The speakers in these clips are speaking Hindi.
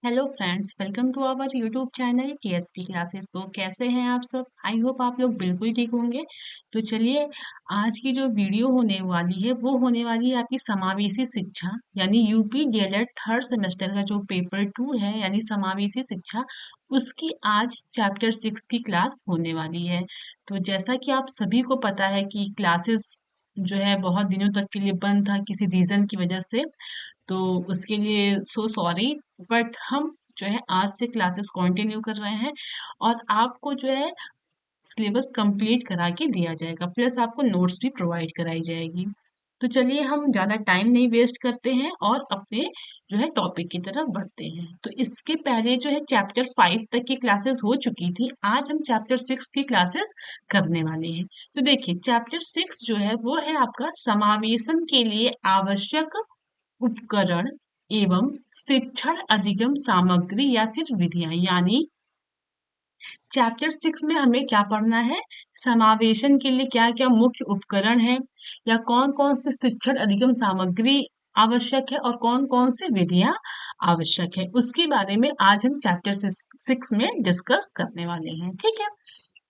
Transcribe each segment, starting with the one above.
Hello friends, welcome to our YouTube channel TSP classes. तो कैसे हैं आप सब? आई होप आप लोग बिल्कुल ठीक होंगे। तो चलिए, आज की जो वीडियो होने वाली है वो होने वाली है आपकी समावेशी शिक्षा यानी यूपी डीएलएड थर्ड सेमेस्टर का जो पेपर 2 है यानी समावेशी शिक्षा, उसकी आज चैप्टर 6 की क्लास होने वाली है। तो जैसा कि आप सभी को पता है कि क्लासेस जो है बहुत दिनों तक के लिए बंद था किसी रीजन की वजह से। तो उसके लिए सो सॉरी, बट हम जो है आज से क्लासेस कंटिन्यू कर रहे हैं और आपको जो है सिलेबस कंप्लीट करा के दिया जाएगा, प्लस आपको नोट्स भी प्रोवाइड कराई जाएगी। तो चलिए, हम ज़्यादा टाइम नहीं वेस्ट करते हैं और अपने जो है टॉपिक की तरफ बढ़ते हैं। तो इसके पहले जो है चैप्टर 5 तक की क्लासेस हो चुकी थी। आज हम चैप्टर 6 की क्लासेस करने वाले हैं। तो देखिए, चैप्टर 6 जो है वो है आपका समावेशन के लिए आवश्यक उपकरण एवं शिक्षण अधिगम सामग्री या फिर विधियां। यानी चैप्टर 6 में हमें क्या पढ़ना है, समावेशन के लिए क्या क्या मुख्य उपकरण है या कौन कौन से शिक्षण अधिगम सामग्री आवश्यक है और कौन कौन से विधियां आवश्यक है, उसके बारे में आज हम चैप्टर 6 में डिस्कस करने वाले हैं। ठीक है,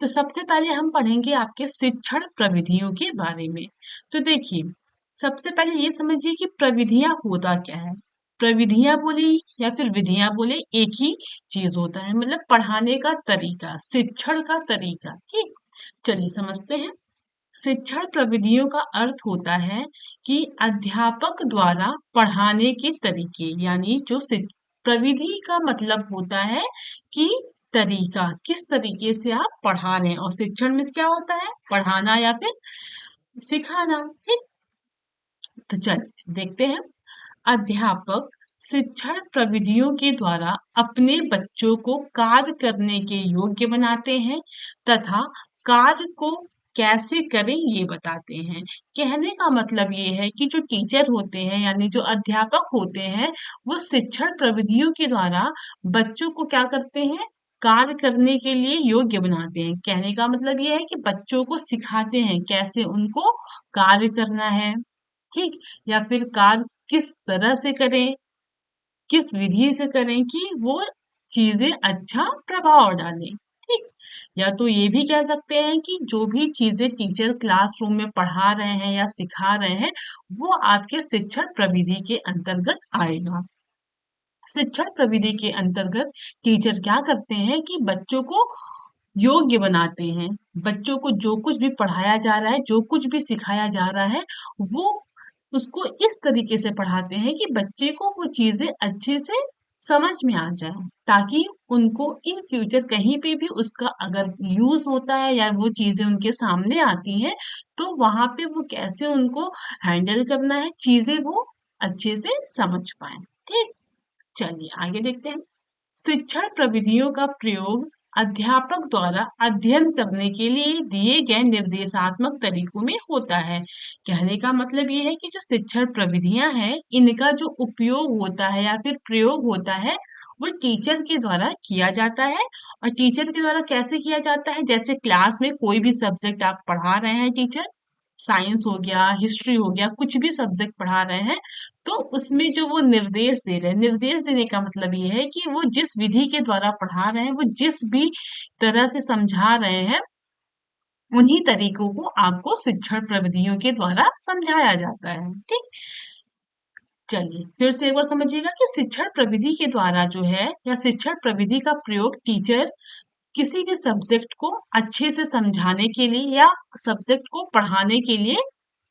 तो सबसे पहले हम पढ़ेंगे आपके शिक्षण प्रविधियों के बारे में। तो देखिए, सबसे पहले ये समझिए कि प्रविधियां होता क्या है। प्रविधियां बोले या फिर विधियां बोले, एक ही चीज होता है, मतलब पढ़ाने का तरीका, शिक्षण का तरीका। ठीक, चलिए समझते हैं। शिक्षण प्रविधियों का अर्थ होता है कि अध्यापक द्वारा पढ़ाने के तरीके, यानी जो प्रविधि का मतलब होता है कि तरीका, किस तरीके से आप पढ़ा रहे हैं। और शिक्षण में क्या होता है, पढ़ाना या फिर सिखाना। ठीक, तो चलिए देखते हैं। अध्यापक शिक्षण प्रविधियों के द्वारा अपने बच्चों को कार्य करने के योग्य बनाते हैं तथा कार्य को कैसे करें ये बताते हैं। कहने का मतलब ये है कि जो टीचर होते हैं यानी जो अध्यापक होते हैं, वो शिक्षण प्रविधियों के द्वारा बच्चों को क्या करते हैं, कार्य करने के लिए योग्य बनाते हैं। कहने का मतलब ये है कि बच्चों को सिखाते हैं कैसे उनको कार्य करना है। ठीक, या फिर कार्य किस तरह से करें, किस विधि से करें कि वो चीजें अच्छा प्रभाव डालें। ठीक, या तो ये भी कह सकते हैं कि जो भी चीजें टीचर क्लासरूम में पढ़ा रहे हैं या सिखा रहे हैं, वो आपके शिक्षण प्रविधि के अंतर्गत आएगा। शिक्षण प्रविधि के अंतर्गत टीचर क्या करते हैं कि बच्चों को योग्य बनाते हैं। बच्चों को जो कुछ भी पढ़ाया जा रहा है, जो कुछ भी सिखाया जा रहा है, वो उसको इस तरीके से पढ़ाते हैं कि बच्चे को वो चीजें अच्छे से समझ में आ जाए, ताकि उनको इन फ्यूचर कहीं पे भी उसका अगर यूज होता है या वो चीजें उनके सामने आती हैं, तो वहां पे वो कैसे उनको हैंडल करना है, चीजें वो अच्छे से समझ पाए। ठीक, चलिए आगे देखते हैं। शिक्षण प्रविधियों का प्रयोग अध्यापक द्वारा अध्ययन करने के लिए दिए गए निर्देशात्मक तरीकों में होता है। कहने का मतलब ये है कि जो शिक्षण प्रविधियां हैं, इनका जो उपयोग होता है या फिर प्रयोग होता है, वो टीचर के द्वारा किया जाता है। और टीचर के द्वारा कैसे किया जाता है, जैसे क्लास में कोई भी सब्जेक्ट आप पढ़ा रहे हैं, टीचर साइंस हो गया, हिस्ट्री हो गया, कुछ भी सब्जेक्ट पढ़ा रहे हैं, तो उसमें जो वो निर्देश दे रहे हैं, निर्देश देने का मतलब ये है कि वो जिस विधि के द्वारा पढ़ा रहे हैं, वो जिस भी तरह से समझा रहे हैं, उन्हीं तरीकों को आपको शिक्षण प्रविधियों के द्वारा समझाया जाता है। ठीक, चलिए फिर से एक बार समझिएगा कि शिक्षण प्रविधि के द्वारा जो है या शिक्षण प्रविधि का प्रयोग टीचर किसी भी सब्जेक्ट को अच्छे से समझाने के लिए या सब्जेक्ट को पढ़ाने के लिए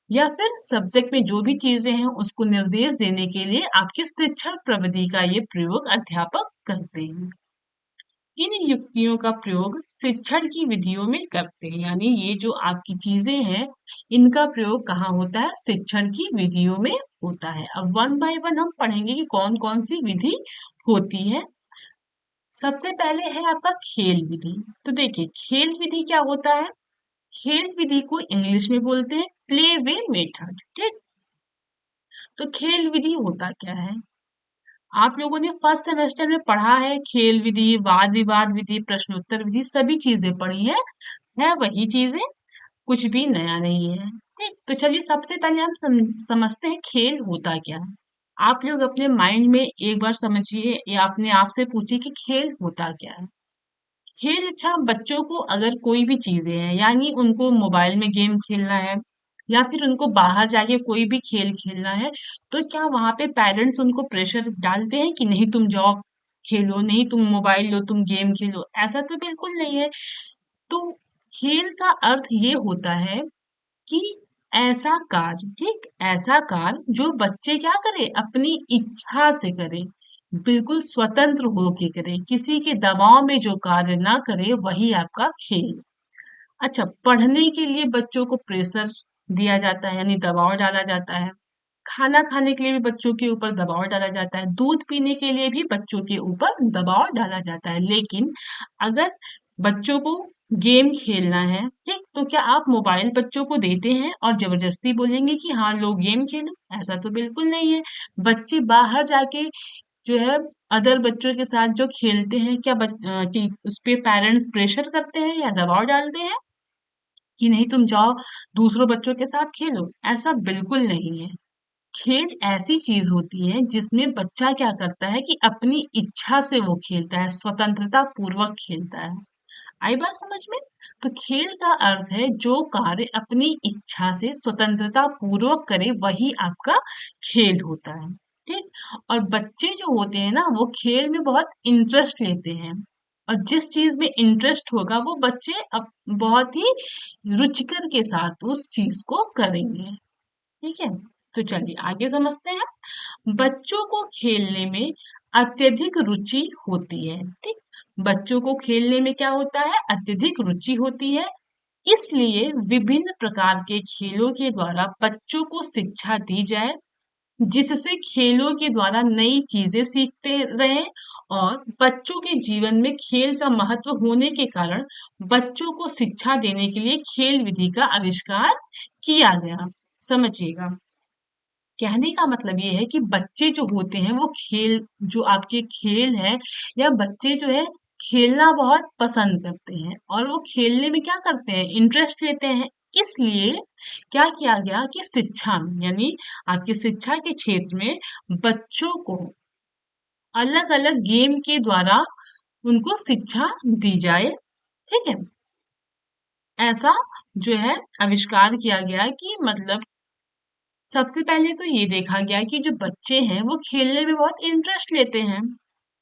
या फिर सब्जेक्ट में जो भी चीजें हैं उसको निर्देश देने के लिए आपकी शिक्षण प्रविधि का ये प्रयोग अध्यापक करते हैं। इन युक्तियों का प्रयोग शिक्षण की विधियों में करते हैं, यानी ये जो आपकी चीजें हैं, इनका प्रयोग कहाँ होता है, शिक्षण की विधियों में होता है। अब वन बाय वन हम पढ़ेंगे कि कौन कौन सी विधि होती है। सबसे पहले है आपका खेल विधि। तो देखिए, खेल विधि क्या होता है, खेल विधि को इंग्लिश में बोलते हैं प्ले वे मेथड। ठीक, तो खेल विधि होता क्या है, आप लोगों ने फर्स्ट सेमेस्टर में पढ़ा है, खेल विधि, वाद विवाद विधि, प्रश्नोत्तर विधि, सभी चीजें पढ़ी है वही चीजें, कुछ भी नया नहीं है। ठीक, तो चलिए सबसे पहले हम समझते हैं खेल होता क्या है। आप लोग अपने माइंड में एक बार समझिए या अपने आप से पूछिए कि खेल होता क्या है। खेल, अच्छा, बच्चों को अगर कोई भी चीजें हैं, यानी उनको मोबाइल में गेम खेलना है या फिर उनको बाहर जाके कोई भी खेल खेलना है, तो क्या वहां पे पेरेंट्स उनको प्रेशर डालते हैं कि नहीं तुम जाओ खेलो, नहीं तुम मोबाइल लो, तुम गेम खेलो? ऐसा तो बिल्कुल नहीं है। तो खेल का अर्थ ये होता है कि ऐसा कार्य, ठीक, ऐसा कार्य जो बच्चे क्या करे, अपनी इच्छा से करे, बिल्कुल स्वतंत्र होके करे, किसी के दबाव में जो कार्य ना करे, वही आपका खेल। अच्छा, पढ़ने के लिए बच्चों को प्रेशर दिया जाता है, यानी दबाव डाला जाता है। खाना खाने के लिए भी बच्चों के ऊपर दबाव डाला जाता है, दूध पीने के लिए भी बच्चों के ऊपर दबाव डाला जाता है। लेकिन अगर बच्चों को गेम खेलना है, ठीक, तो क्या आप मोबाइल बच्चों को देते हैं और जबरदस्ती बोलेंगे कि हाँ लोग गेम खेलो? ऐसा तो बिल्कुल नहीं है। बच्चे बाहर जाके जो है अदर बच्चों के साथ जो खेलते हैं, क्या उस पे पेरेंट्स प्रेशर करते हैं या दबाव डालते हैं कि नहीं तुम जाओ दूसरों बच्चों के साथ खेलो? ऐसा बिल्कुल नहीं है। खेल ऐसी चीज होती है जिसमें बच्चा क्या करता है कि अपनी इच्छा से वो खेलता है, स्वतंत्रता पूर्वक खेलता है। आई बात समझ में? तो खेल का अर्थ है जो कार्य अपनी इच्छा से स्वतंत्रता पूर्वक करे, वही आपका खेल होता है। ठीक। और बच्चे जो होते हैं ना, वो खेल में बहुत इंटरेस्ट लेते हैं, और जिस चीज में इंटरेस्ट होगा वो बच्चे अब बहुत ही रुचिकर के साथ उस चीज को करेंगे। ठीक है, तो चलिए आगे समझते हैं। बच्चों को खेलने में अत्यधिक रुचि होती है, ठीक। बच्चों को खेलने में क्या होता है, अत्यधिक रुचि होती है। इसलिए विभिन्न प्रकार के खेलों के द्वारा बच्चों को शिक्षा दी जाए, जिससे खेलों के द्वारा नई चीजें सीखते रहें। और बच्चों के जीवन में खेल का महत्व होने के कारण बच्चों को शिक्षा देने के लिए खेल विधि का आविष्कार किया गया। समझिएगा, कहने का मतलब ये है कि बच्चे जो होते हैं वो खेल, जो आपके खेल है, या बच्चे जो है खेलना बहुत पसंद करते हैं और वो खेलने में क्या करते हैं, इंटरेस्ट लेते हैं। इसलिए क्या किया गया कि शिक्षा में, यानी आपकी शिक्षा के क्षेत्र में बच्चों को अलग अलग गेम के द्वारा उनको शिक्षा दी जाए। ठीक है, ऐसा जो है आविष्कार किया गया कि मतलब सबसे पहले तो ये देखा गया कि जो बच्चे हैं वो खेलने में बहुत इंटरेस्ट लेते हैं।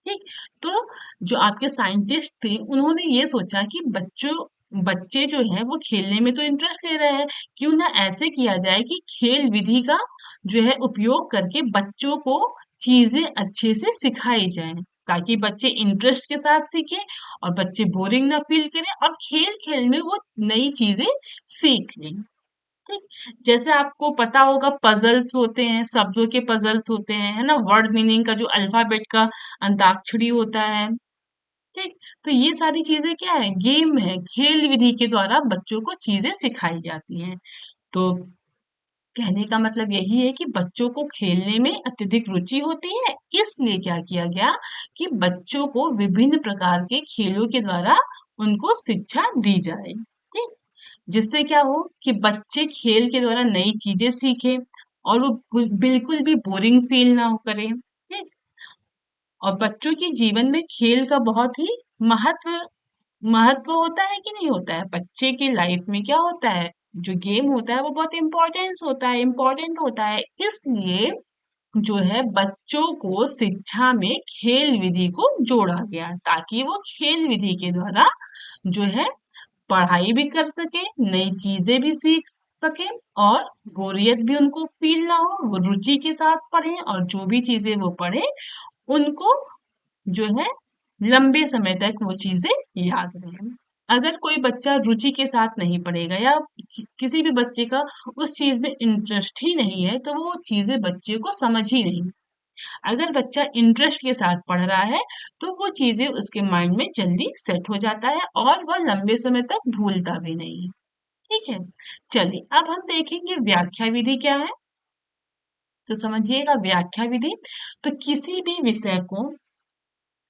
ठीक। तो जो आपके साइंटिस्ट थे उन्होंने ये सोचा कि बच्चे जो हैं वो खेलने में तो इंटरेस्ट ले रहे हैं, क्यों ना ऐसे किया जाए कि खेल विधि का जो है उपयोग करके बच्चों को चीजें अच्छे से सिखाई जाए, ताकि बच्चे इंटरेस्ट के साथ सीखें और बच्चे बोरिंग ना फील करें और खेल खेल में वो नई चीजें सीख लें। ठीक। जैसे आपको पता होगा पजल्स होते हैं, शब्दों के पजल्स होते हैं, है ना, वर्ड मीनिंग का जो अल्फाबेट का अंताक्षरी होता है। ठीक। तो ये सारी चीजें क्या है, गेम है, खेल विधि के द्वारा बच्चों को चीजें सिखाई जाती हैं। तो कहने का मतलब यही है कि बच्चों को खेलने में अत्यधिक रुचि होती है, इसलिए क्या किया गया कि बच्चों को विभिन्न प्रकार के खेलों के द्वारा उनको शिक्षा दी जाए। ठीक। जिससे क्या हो कि बच्चे खेल के द्वारा नई चीजें सीखें और वो बिल्कुल भी बोरिंग फील ना हो करें। ठीक। और बच्चों के जीवन में खेल का बहुत ही महत्व महत्व होता है कि नहीं होता है? बच्चे की लाइफ में क्या होता है, जो गेम होता है वो बहुत इम्पोर्टेंट होता है। इसलिए जो है बच्चों को शिक्षा में खेल विधि को जोड़ा गया, ताकि वो खेल विधि के द्वारा जो है पढ़ाई भी कर सके, नई चीजें भी सीख सके, और बोरियत भी उनको फील ना हो, वो रुचि के साथ पढ़े और जो भी चीजें वो पढ़े उनको जो है लंबे समय तक वो चीजें याद रहें। अगर कोई बच्चा रुचि के साथ नहीं पढ़ेगा या किसी भी बच्चे का उस चीज में इंटरेस्ट ही नहीं है, तो वो चीजें बच्चे को समझ ही नहीं। अगर बच्चा इंटरेस्ट के साथ पढ़ रहा है तो वो चीजें उसके माइंड में जल्दी सेट हो जाता है और वह लंबे समय तक भूलता भी नहीं है। ठीक है, चलिए अब हम देखेंगे व्याख्या विधि क्या है। तो समझिएगा व्याख्या विधि, तो किसी भी विषय को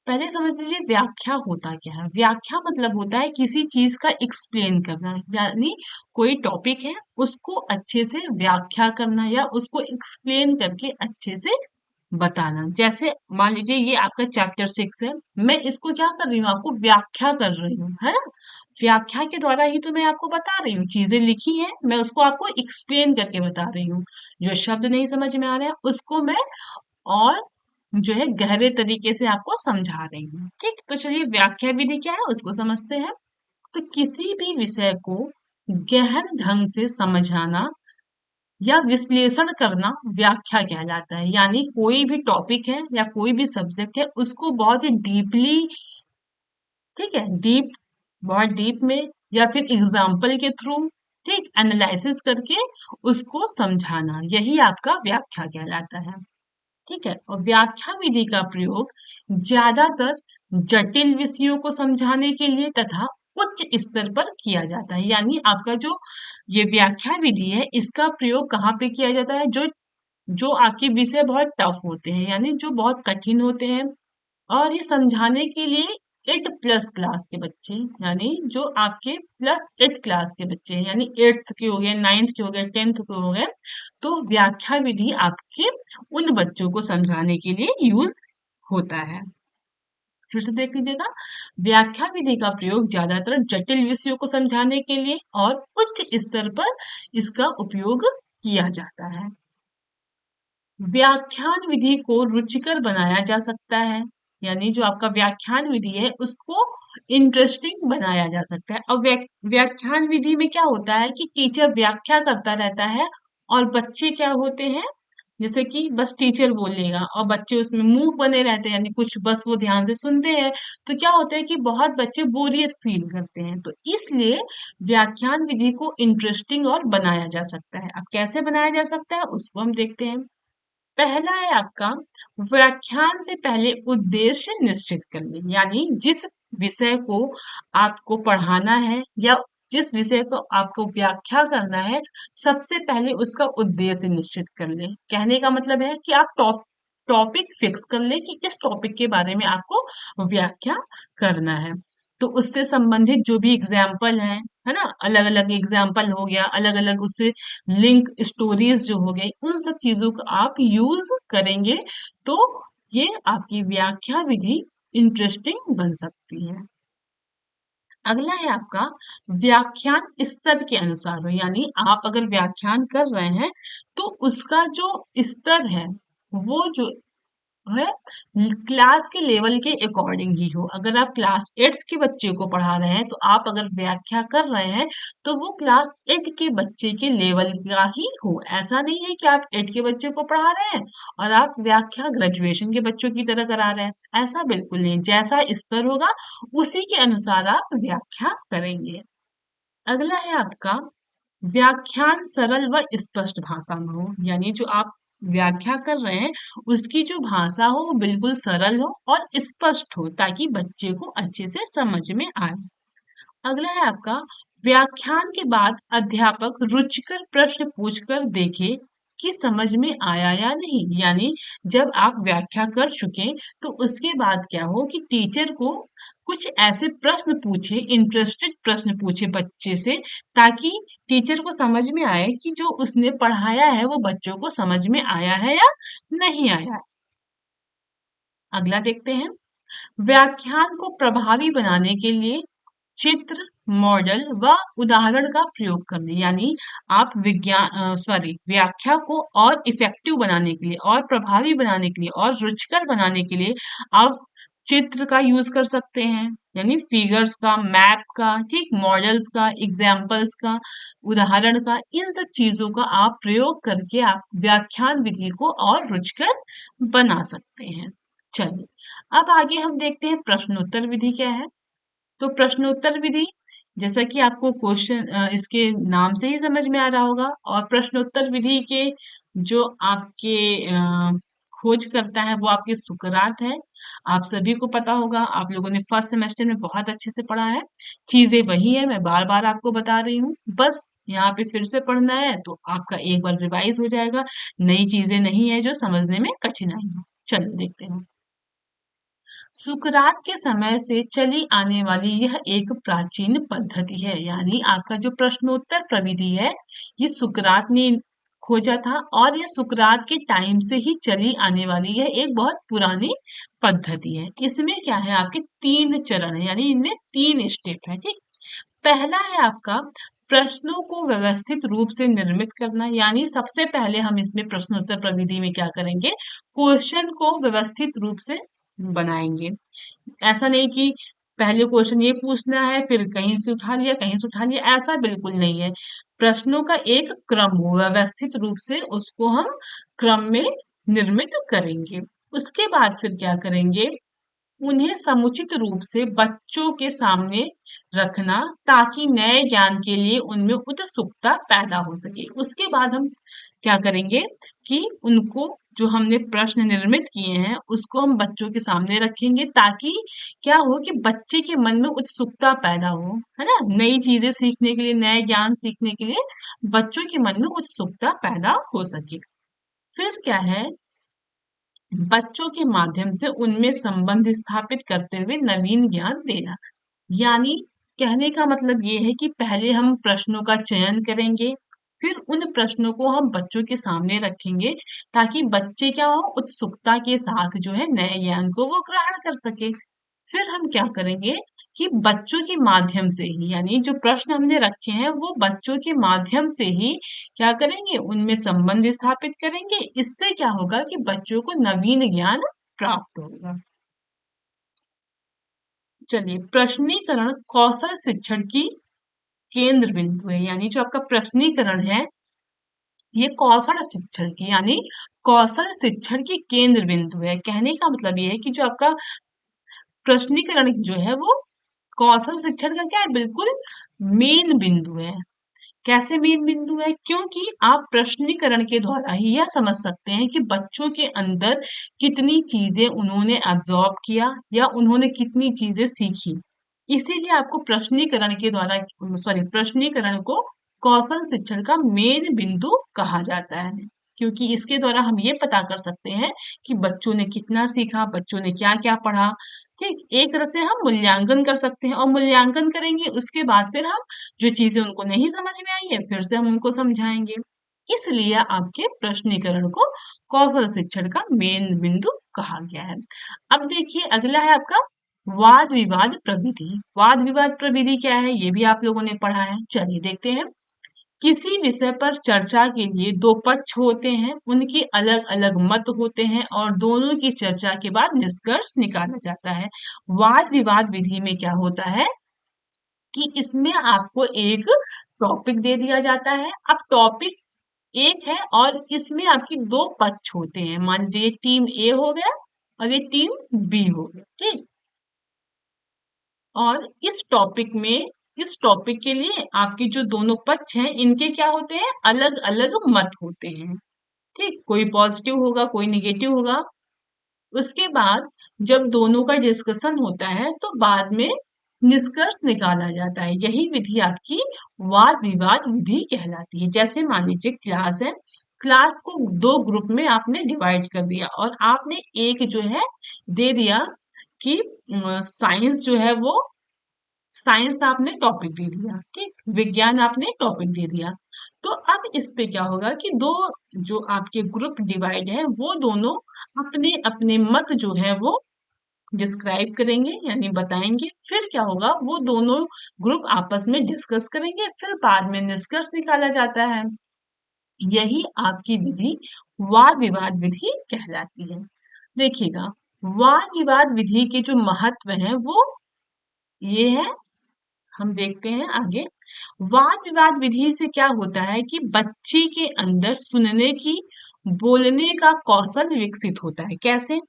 पहले समझ लीजिए व्याख्या होता क्या है। व्याख्या मतलब होता है किसी चीज का एक्सप्लेन करना, यानी कोई टॉपिक है उसको अच्छे से व्याख्या करना या उसको एक्सप्लेन करके अच्छे से बताना। जैसे मान लीजिए ये आपका चैप्टर 6 है, मैं इसको क्या कर रही हूँ, आपको व्याख्या कर रही हूँ, है ना? व्याख्या के द्वारा ही तो मैं आपको बता रही हूँ, चीजें लिखी हैं, मैं उसको आपको एक्सप्लेन करके बता रही हूँ। जो शब्द नहीं समझ में आ रहे हैं उसको मैं और जो है गहरे तरीके से आपको समझा रही हूँ। ठीक, तो चलिए व्याख्या विधि क्या है उसको समझते हैं। तो किसी भी विषय को गहन ढंग से समझाना या विश्लेषण करना व्याख्या कहलाता है। यानी कोई भी टॉपिक है या कोई भी सब्जेक्ट है उसको बहुत ही डीपली, ठीक है, डीप, बहुत डीप में या फिर एग्जाम्पल के थ्रू, ठीक, एनालिसिस करके उसको समझाना, यही आपका व्याख्या कहलाता है। ठीक है, और व्याख्या विधि का प्रयोग ज्यादातर जटिल विषयों को समझाने के लिए तथा उच्च स्तर पर किया जाता है। यानी आपका जो ये व्याख्या विधि है इसका प्रयोग कहाँ पे किया जाता है, जो जो आपके विषय बहुत टफ होते हैं, यानी जो बहुत कठिन होते हैं, और ये समझाने के लिए 8+ क्लास के बच्चे, यानी जो आपके +8 क्लास के बच्चे हैं, यानी 8th के हो गए, 9th के हो गए, 10th के हो गए, तो व्याख्या विधि आपके उन बच्चों को समझाने के लिए यूज होता है। फिर से देख लीजिएगा, व्याख्या विधि का प्रयोग ज्यादातर जटिल विषयों को समझाने के लिए और उच्च स्तर पर इसका उपयोग किया जाता है। व्याख्यान विधि को रुचिकर बनाया जा सकता है, यानी जो आपका व्याख्यान विधि है उसको इंटरेस्टिंग बनाया जा सकता है। और व्याख्यान विधि में क्या होता है कि टीचर व्याख्या करता रहता है और बच्चे क्या होते हैं, जैसे कि बस टीचर बोलेगा और बच्चे उसमें मूक बने रहते हैं, यानी कुछ बस वो ध्यान से सुनते हैं। तो क्या होता है कि बहुत बच्चे बोरियत फील करते हैं, तो इसलिए व्याख्यान विधि को इंटरेस्टिंग और बनाया जा सकता है। अब कैसे बनाया जा सकता है उसको हम देखते हैं। पहला है आपका, व्याख्यान से पहले उद्देश्य निश्चित कर लें, यानी जिस विषय को आपको पढ़ाना है या जिस विषय को आपको व्याख्या करना है, सबसे पहले उसका उद्देश्य निश्चित कर लें। कहने का मतलब है कि आप टॉपिक फिक्स कर लें कि इस टॉपिक के बारे में आपको व्याख्या करना है। तो उससे संबंधित जो भी एग्जाम्पल है ना, अलग अलग एग्जाम्पल हो गया, अलग अलग उससे लिंक स्टोरीज जो हो गई, उन सब चीजों का आप यूज करेंगे तो ये आपकी व्याख्या विधि इंटरेस्टिंग बन सकती है। अगला है आपका, व्याख्यान स्तर के अनुसार हो, यानी आप अगर व्याख्यान कर रहे हैं तो उसका जो स्तर है वो जो है क्लास के लेवल के अकॉर्डिंग ही हो। अगर आप क्लास 8th के बच्चे को पढ़ा रहे हैं तो आप अगर व्याख्या कर रहे हैं तो वो क्लास 8 के बच्चे के लेवल का ही हो। ऐसा नहीं है कि आप 8 के बच्चे को पढ़ा रहे हैं और आप व्याख्या ग्रेजुएशन के बच्चों की तरह करा रहे हैं, ऐसा बिल्कुल नहीं। जैसा स्तर होगा उसी के अनुसार आप व्याख्या करेंगे। अगला है आपका, व्याख्यान सरल व स्पष्ट भाषा में हो, यानी जो आप व्याख्या कर रहे हैं उसकी जो भाषा हो वो बिल्कुल सरल हो और स्पष्ट हो ताकि बच्चे को अच्छे से समझ में आए। अगला है आपका, व्याख्यान के बाद अध्यापक रुचिकर प्रश्न पूछकर देखे कि समझ में आया या नहीं। यानी जब आप व्याख्या कर चुके तो उसके बाद क्या हो कि टीचर को कुछ ऐसे प्रश्न पूछे, इंटरेस्टेड प्रश्न पूछे बच्चे से, ताकि टीचर को समझ में आए कि जो उसने पढ़ाया है वो बच्चों को समझ में आया है या नहीं आया है। अगला देखते हैं, व्याख्यान को प्रभावी बनाने के लिए चित्र, मॉडल व उदाहरण का प्रयोग करने, यानी आप व्याख्या को और इफेक्टिव बनाने के लिए और प्रभावी बनाने के लिए और रुचिकर बनाने के लिए आप चित्र का यूज कर सकते हैं, यानी फिगर्स का, मैप का, ठीक, मॉडल्स का, एग्जाम्पल्स का, उदाहरण का, इन सब चीजों का आप प्रयोग करके आप व्याख्यान विधि को और रुचिकर बना सकते हैं। चलिए, अब आगे हम देखते हैं प्रश्नोत्तर विधि क्या है। तो प्रश्नोत्तर विधि, जैसा कि आपको क्वेश्चन इसके नाम से ही समझ में आ रहा होगा, और प्रश्नोत्तर विधि के जो आपके खोज करता है वो आपके सुकरात है। आप सभी को पता होगा, आप लोगों ने फर्स्ट सेमेस्टर में बहुत अच्छे से पढ़ा है। चीजें वही है, मैं बार बार आपको बता रही हूँ, बस यहाँ पे फिर से पढ़ना है तो आपका एक बार रिवाइज हो जाएगा। नई चीजें नहीं है जो समझने में कठिनाई हो। चलिए देखते हैं। सुकरात के समय से चली आने वाली यह एक प्राचीन पद्धति है, यानी आपका जो प्रश्नोत्तर प्रविधि है ये सुकरात ने खोजा था और यह सुकरात के टाइम से ही चली आने वाली है, एक बहुत पुरानी पद्धति है। इसमें क्या है, आपके 3 चरण है, यानी इनमें 3 स्टेप है, ठीक। पहला है आपका प्रश्नों को व्यवस्थित रूप से निर्मित करना, यानी सबसे पहले हम इसमें प्रश्नोत्तर प्रविधि में क्या करेंगे, क्वेश्चन को व्यवस्थित रूप से बनाएंगे। ऐसा नहीं कि पहले क्वेश्चन ये पूछना है फिर कहीं से उठा लिया कहीं से उठा लिया, ऐसा बिल्कुल नहीं है। प्रश्नों का एक क्रम हो, व्यवस्थित रूप से उसको हम क्रम में निर्मित करेंगे। उसके बाद फिर क्या करेंगे, उन्हें समुचित रूप से बच्चों के सामने रखना ताकि नए ज्ञान के लिए उनमें उत्सुकता पैदा हो सके। उसके बाद हम क्या करेंगे कि उनको जो हमने प्रश्न निर्मित किए हैं उसको हम बच्चों के सामने रखेंगे ताकि क्या हो कि बच्चे के मन में उत्सुकता पैदा हो, है ना, नई चीजें सीखने के लिए, नए ज्ञान सीखने के लिए बच्चों के मन में उत्सुकता पैदा हो सके। फिर क्या है, बच्चों के माध्यम से उनमें संबंध स्थापित करते हुए नवीन ज्ञान देना। यानी कहने का मतलब ये है कि पहले हम प्रश्नों का चयन करेंगे, फिर उन प्रश्नों को हम बच्चों के सामने रखेंगे ताकि बच्चे क्या हो, उत्सुकता के साथ जो है नए ज्ञान को वो ग्रहण कर सके। फिर हम क्या करेंगे कि बच्चों के माध्यम से ही, यानी जो प्रश्न हमने रखे हैं वो बच्चों के माध्यम से ही क्या करेंगे, उनमें संबंध स्थापित करेंगे। इससे क्या होगा कि बच्चों को नवीन ज्ञान प्राप्त होगा। चलिए, प्रश्नीकरण कौशल शिक्षण की केंद्र बिंदु है, यानी जो आपका प्रश्नीकरण है ये कौशल शिक्षण की, यानी कौशल शिक्षण की केंद्र बिंदु है। कहने का मतलब ये है कि जो आपका प्रश्नीकरण जो है वो कौशल शिक्षण का क्या है, बिल्कुल मेन बिंदु है। कैसे मेन बिंदु है, क्योंकि आप प्रश्नीकरण के द्वारा ही यह समझ सकते हैं कि बच्चों के अंदर कितनी चीजें उन्होंने एब्जॉर्ब किया या उन्होंने कितनी चीजें सीखी। इसीलिए आपको प्रश्नीकरण के द्वारा, सॉरी, प्रश्नीकरण को कौशल शिक्षण का मेन बिंदु कहा जाता है, क्योंकि इसके द्वारा हम ये पता कर सकते हैं कि बच्चों ने कितना सीखा, बच्चों ने क्या क्या पढ़ा। ठीक, एक तरह से हम मूल्यांकन कर सकते हैं, और मूल्यांकन करेंगे उसके बाद फिर हम जो चीजें उनको नहीं समझ में आई है फिर से हम उनको समझाएंगे। इसलिए आपके प्रश्नीकरण को कौशल शिक्षण का मेन बिंदु कहा गया है। अब देखिए, अगला है आपका वाद विवाद प्रविधि। वाद विवाद प्रविधि क्या है, ये भी आप लोगों ने पढ़ा है। चलिए देखते हैं। किसी विषय पर चर्चा के लिए दो पक्ष होते हैं, उनके अलग अलग मत होते हैं और दोनों की चर्चा के बाद निष्कर्ष निकाला जाता है। वाद विवाद विधि में क्या होता है कि इसमें आपको एक टॉपिक दे दिया जाता है। अब टॉपिक एक है और इसमें आपकी दो पक्ष होते हैं। मान लीजिए टीम ए हो गया और ये टीम बी हो गया, ठीक। और इस टॉपिक के लिए आपके जो दोनों पक्ष हैं इनके क्या होते हैं, अलग अलग मत होते हैं, ठीक। कोई पॉजिटिव होगा, कोई निगेटिव होगा। उसके बाद जब दोनों का डिस्कशन होता है तो बाद में निष्कर्ष निकाला जाता है। यही विधि आपकी वाद विवाद विधि कहलाती है। जैसे मान लीजिए क्लास है, क्लास को दो ग्रुप में आपने डिवाइड कर दिया और आपने एक जो है दे दिया कि साइंस जो है वो, साइंस आपने टॉपिक दे दिया, ठीक, विज्ञान आपने टॉपिक दे दिया। तो अब इस पे क्या होगा कि दो जो आपके ग्रुप डिवाइड है वो दोनों अपने अपने मत जो है वो डिस्क्राइब करेंगे, यानी बताएंगे। फिर क्या होगा, वो दोनों ग्रुप आपस में डिस्कस करेंगे, फिर बाद में निष्कर्ष निकाला जाता है। यही आपकी विधि वाद विवाद विधि कहलाती है। देखिएगा, वाद विवाद विधि के जो महत्व है वो ये है, हम देखते हैं आगे। वाद विवाद विधि से क्या होता है कि बच्चे के अंदर सुनने की, बोलने का कौशल विकसित होता है। कैसे,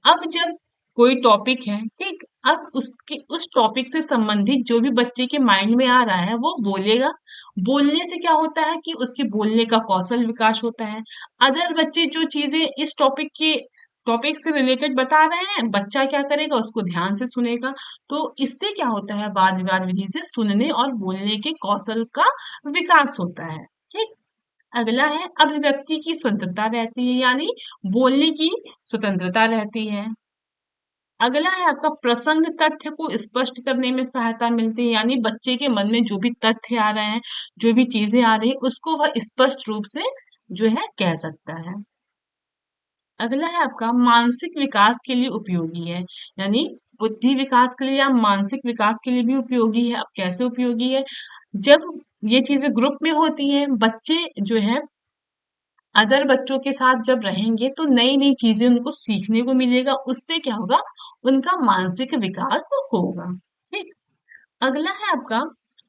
अब जब कोई टॉपिक है, ठीक, अब उसके उस टॉपिक से संबंधित जो भी बच्चे के माइंड में आ रहा है वो बोलेगा। बोलने से क्या होता है कि उसके बोलने का कौशल विकास होता है। अदर बच्चे जो चीजें इस टॉपिक से रिलेटेड बता रहे हैं, बच्चा क्या करेगा, उसको ध्यान से सुनेगा। तो इससे क्या होता है, वाद विवाद विधि से सुनने और बोलने के कौशल का विकास होता है, ठीक। अगला है अभिव्यक्ति की स्वतंत्रता रहती है, यानी बोलने की स्वतंत्रता रहती है। अगला है आपका प्रसंग तथ्य को स्पष्ट करने में सहायता मिलती है, यानी बच्चे के मन में जो भी तथ्य आ रहे हैं, जो भी चीजें आ रही है उसको वह स्पष्ट रूप से जो है कह सकता है। अगला है आपका मानसिक विकास के लिए उपयोगी है, यानी बुद्धि विकास के लिए या मानसिक विकास के लिए भी उपयोगी है। अब कैसे उपयोगी है? जब ये चीजें ग्रुप में होती हैं, बच्चे जो है अदर बच्चों के साथ जब रहेंगे तो नई नई चीजें उनको सीखने को मिलेगा, उससे क्या होगा, उनका मानसिक विकास होगा। ठीक। अगला है आपका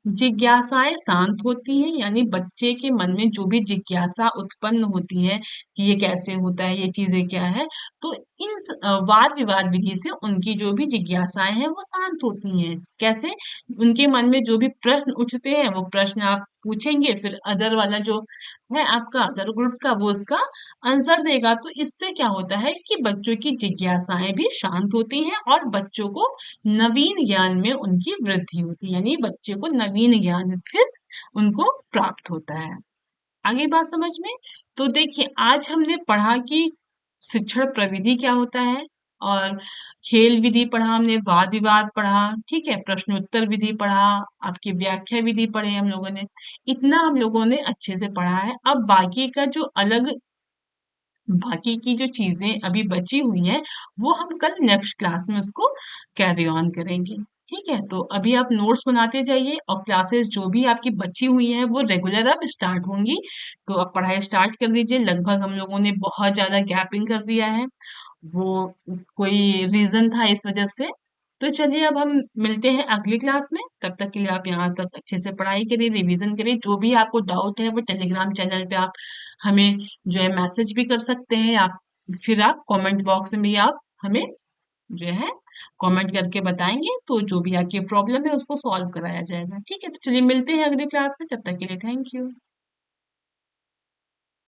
जिज्ञासाएं शांत होती हैं, यानी बच्चे के मन में जो भी जिज्ञासा उत्पन्न होती है कि ये कैसे होता है, ये चीजें क्या है, तो इन वाद विवाद विधि से उनकी जो भी जिज्ञासाएं हैं वो शांत होती हैं। कैसे? उनके मन में जो भी प्रश्न उठते हैं वो प्रश्न आप पूछेंगे, फिर अदर वाला जो है आपका अदर ग्रुप का वो उसका आंसर देगा। तो इससे क्या होता है कि बच्चों की जिज्ञासाएं भी शांत होती हैं और बच्चों को नवीन ज्ञान में उनकी वृद्धि होती है, यानी बच्चे को नवीन ज्ञान फिर उनको प्राप्त होता है। आगे बात समझ में? तो देखिए, आज हमने पढ़ा कि शिक्षण प्रविधि क्या होता है, और खेल विधि पढ़ा हमने, वाद विवाद पढ़ा, ठीक है, प्रश्नोत्तर विधि पढ़ा, आपकी व्याख्या विधि पढ़े हम लोगों ने। इतना हम लोगों ने अच्छे से पढ़ा है। अब बाकी का जो अलग बाकी की जो चीजें अभी बची हुई हैं वो हम कल नेक्स्ट क्लास में उसको कैरी ऑन करेंगे। ठीक है, तो अभी आप नोट्स बनाते जाइए और क्लासेस जो भी आपकी बची हुई हैं वो रेगुलर अब स्टार्ट होंगी। तो आप पढ़ाई स्टार्ट कर दीजिए। लगभग हम लोगों ने बहुत ज्यादा गैपिंग कर दिया है, वो कोई रीजन था इस वजह से। तो चलिए अब हम मिलते हैं अगली क्लास में। तब तक के लिए आप यहाँ तक अच्छे से पढ़ाई करिए, रिवीजन करिए। जो भी आपको डाउट है वो टेलीग्राम चैनल पे आप हमें जो है मैसेज भी कर सकते हैं। आप फिर आप कमेंट बॉक्स में भी आप हमें जो है कमेंट करके बताएंगे, तो जो भी आपकी प्रॉब्लम है उसको सॉल्व कराया जाएगा। ठीक है, तो चलिए मिलते हैं अगली क्लास में। तब तक के लिए थैंक यू।